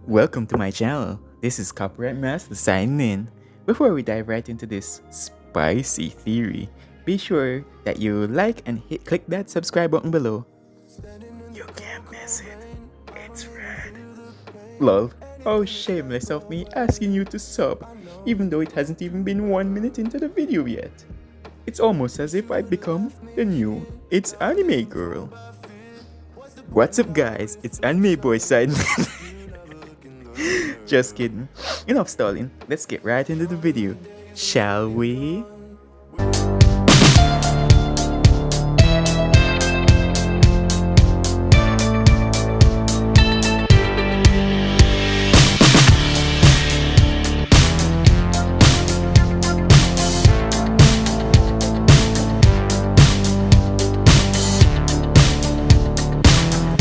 Welcome to my channel. This is Copyright Master signing in. Before we dive right into this spicy theory, be sure that you like and click that subscribe button below. You can't miss it. It's red. Lol. How shameless of me asking you to sub, even though it hasn't even been 1 minute into the video yet. It's almost as if I've become the new It's Anime Girl. What's up guys, it's Anime Boy Sideman. Just kidding. Enough stalling. Let's get right into the video, shall we?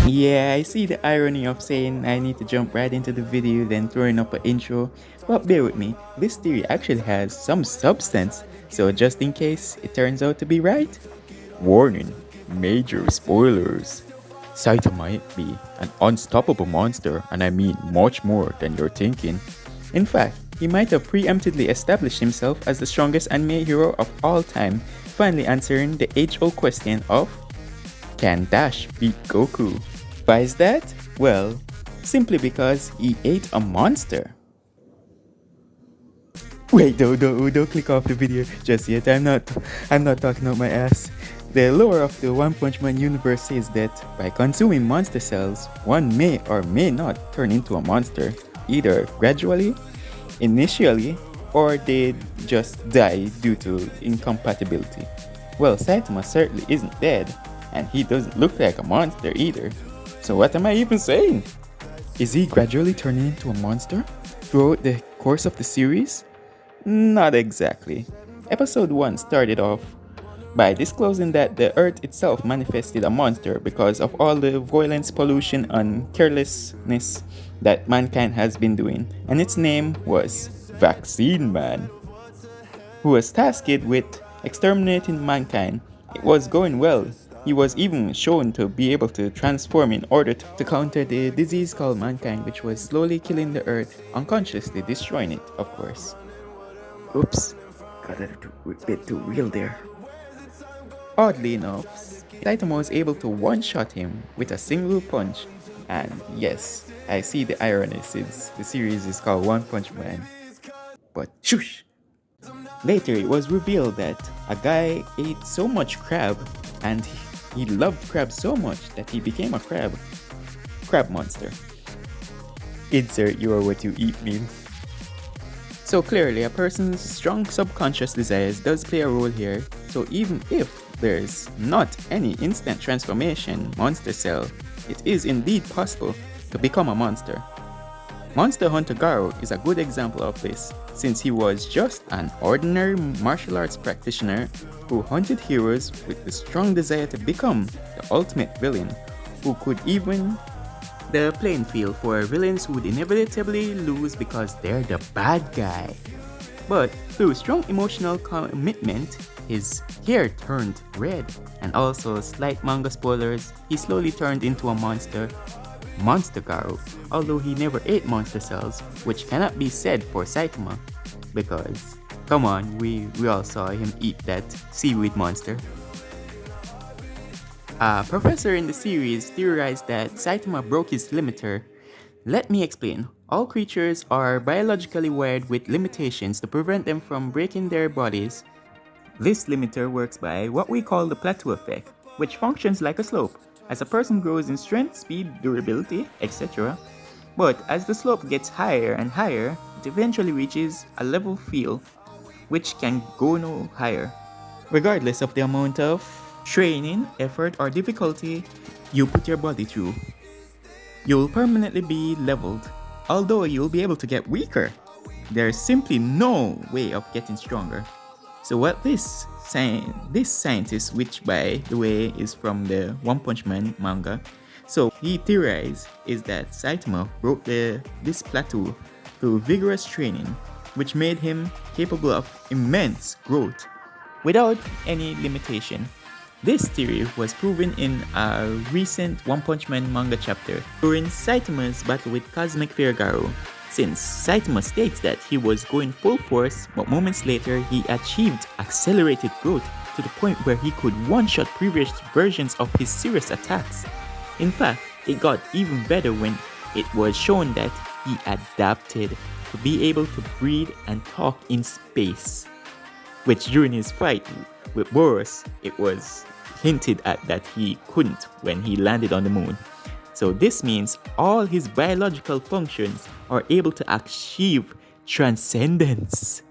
Yeah, I see the irony of saying I need to jump right into the video then throwing up an intro, but bear with me, this theory actually has some substance, so just in case it turns out to be right. Warning, major spoilers. Saitama might be an unstoppable monster, and I mean much more than you're thinking. In fact, he might have preemptively established himself as the strongest anime hero of all time, finally answering the age-old question of, can Dash beat Goku? Why is that? Well, simply because he ate a monster. Wait, don't click off the video just yet. I'm not talking out my ass. The lore of the One Punch Man universe says that by consuming monster cells, one may or may not turn into a monster, either gradually, initially, or they just die due to incompatibility. Well, Saitama certainly isn't dead, and he doesn't look like a monster either. So what am I even saying? Is he gradually turning into a monster throughout the course of the series? Not exactly. Episode 1 started off by disclosing that the Earth itself manifested a monster because of all the violence, pollution, and carelessness that mankind has been doing, and its name was Vaccine Man, who was tasked with exterminating mankind. It was going well. He was even shown to be able to transform in order to counter the disease called mankind, which was slowly killing the earth, unconsciously destroying it, of course. Oops, got a bit too real there. Oddly enough, Saitama was able to one-shot him with a single punch, and yes, I see the irony since the series is called One Punch Man. But shush! Later, it was revealed that a guy ate so much crab, and he loved crab so much that he became a crab monster. Insert your what you eat meme. So clearly, a person's strong subconscious desires does play a role here, so even if there's not any instant transformation monster cell, it is indeed possible to become a monster. Monster Hunter Garo is a good example of this, since he was just an ordinary martial arts practitioner who hunted heroes with the strong desire to become the ultimate villain, who could even the playing field for villains who would inevitably lose because they're the bad guy. But through strong emotional commitment, his hair turned red, and also slight manga spoilers, he slowly turned into a monster, Monster Garo, although he never ate monster cells, which cannot be said for Saitama, because, come on, we all saw him eat that seaweed monster. A professor in the series theorized that Saitama broke his limiter. Let me explain. All creatures are biologically wired with limitations to prevent them from breaking their bodies. This limiter works by what we call the plateau effect, which functions like a slope. As a person grows in strength, speed, durability, etc. But as the slope gets higher and higher, it eventually reaches a level field, which can go no higher. Regardless of the amount of training, effort, or difficulty you put your body through, you'll permanently be leveled, although you'll be able to get weaker. There's simply no way of getting stronger. So what this scientist, which by the way is from the One Punch Man manga, so he theorized is that Saitama broke this plateau through vigorous training, which made him capable of immense growth without any limitation. This theory was proven in a recent One Punch Man manga chapter during Saitama's battle with Cosmic Figaro, since Saitama states that he was going full force, but moments later he achieved accelerated growth to the point where he could one-shot previous versions of his serious attacks. In fact, it got even better when it was shown that he adapted to be able to breathe and talk in space, which during his fight with Boros, it was hinted at that he couldn't when he landed on the moon. So this means all his biological functions are able to achieve transcendence.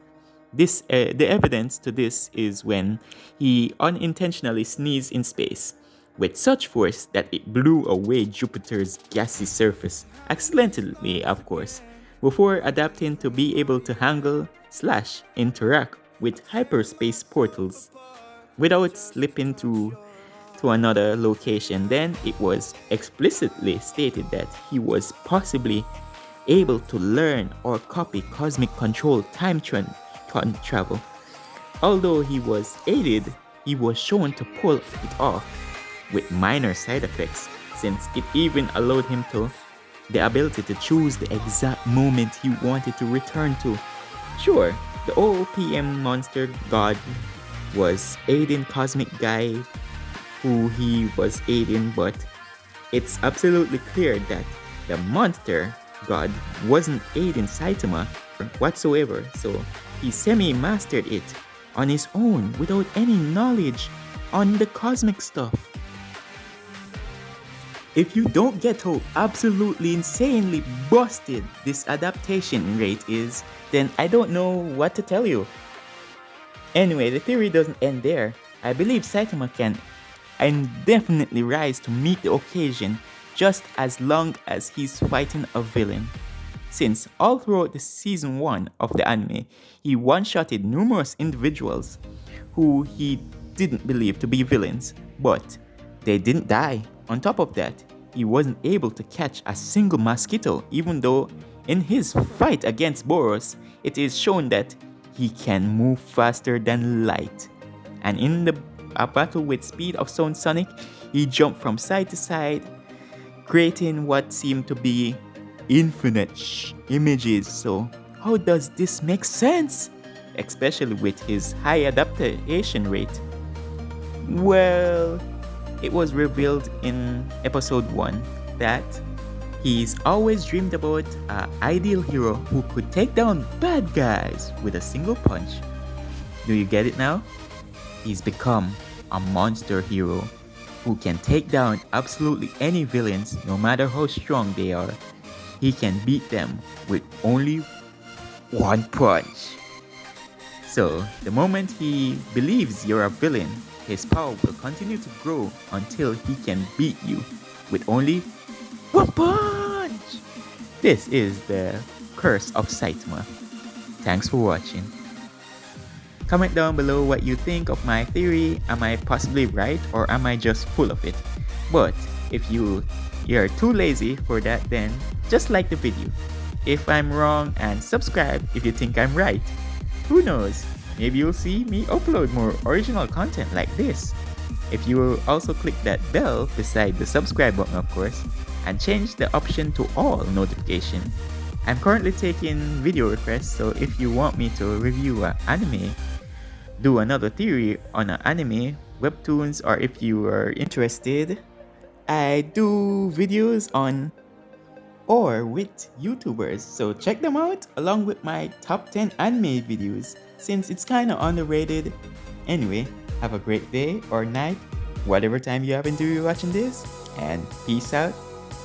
The evidence to this is when he unintentionally sneezed in space with such force that it blew away Jupiter's gassy surface, accidentally of course, before adapting to be able to handle/interact with hyperspace portals without slipping to another location. Then it was explicitly stated that he was possibly able to learn or copy cosmic control time travel. Although he was aided, he was shown to pull it off with minor side effects, since it even allowed him to the ability to choose the exact moment he wanted to return to. Sure, the OPM monster god was aiding Cosmic Guy who he was aiding, but it's absolutely clear that the monster god wasn't aiding Saitama whatsoever, so he semi-mastered it on his own without any knowledge on the cosmic stuff. If you don't get how absolutely insanely busted this adaptation rate is, then I don't know what to tell you. Anyway, the theory doesn't end there. I believe Saitama can indefinitely rise to meet the occasion just as long as he's fighting a villain. Since all throughout the season 1 of the anime, he one-shotted numerous individuals who he didn't believe to be villains, but they didn't die. On top of that, he wasn't able to catch a single mosquito, even though in his fight against Boros, it is shown that he can move faster than light. And in a battle with Speed of Sound Sonic, he jumped from side to side, creating what seemed to be infinite images. So how does this make sense? Especially with his high adaptation rate. Well, it was revealed in episode 1 that he's always dreamed about an ideal hero who could take down bad guys with a single punch. Do you get it now? He's become a monster hero who can take down absolutely any villains, no matter how strong they are. He can beat them with only one punch. So, the moment he believes you're a villain, his power will continue to grow until he can beat you with only one punch. This is the curse of Saitama. Thanks for watching. Comment down below what you think of my theory. Am I possibly right, or am I just full of it? But if you're too lazy for that, then just like the video if I'm wrong and subscribe if you think I'm right. Who knows, maybe you'll see me upload more original content like this. If you will also click that bell beside the subscribe button, of course, and change the option to all notification. I'm currently taking video requests, so if you want me to review an anime, do another theory on an anime, webtoons, or if you are interested, I do videos on or with YouTubers, so check them out along with my top 10 anime videos since it's kinda underrated. Anyway, have a great day or night, whatever time you happen to be watching this, and peace out.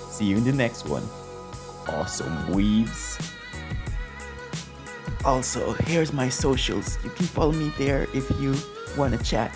See you in the next one. Awesome weaves. Also, here's my socials. You can follow me there if you wanna chat.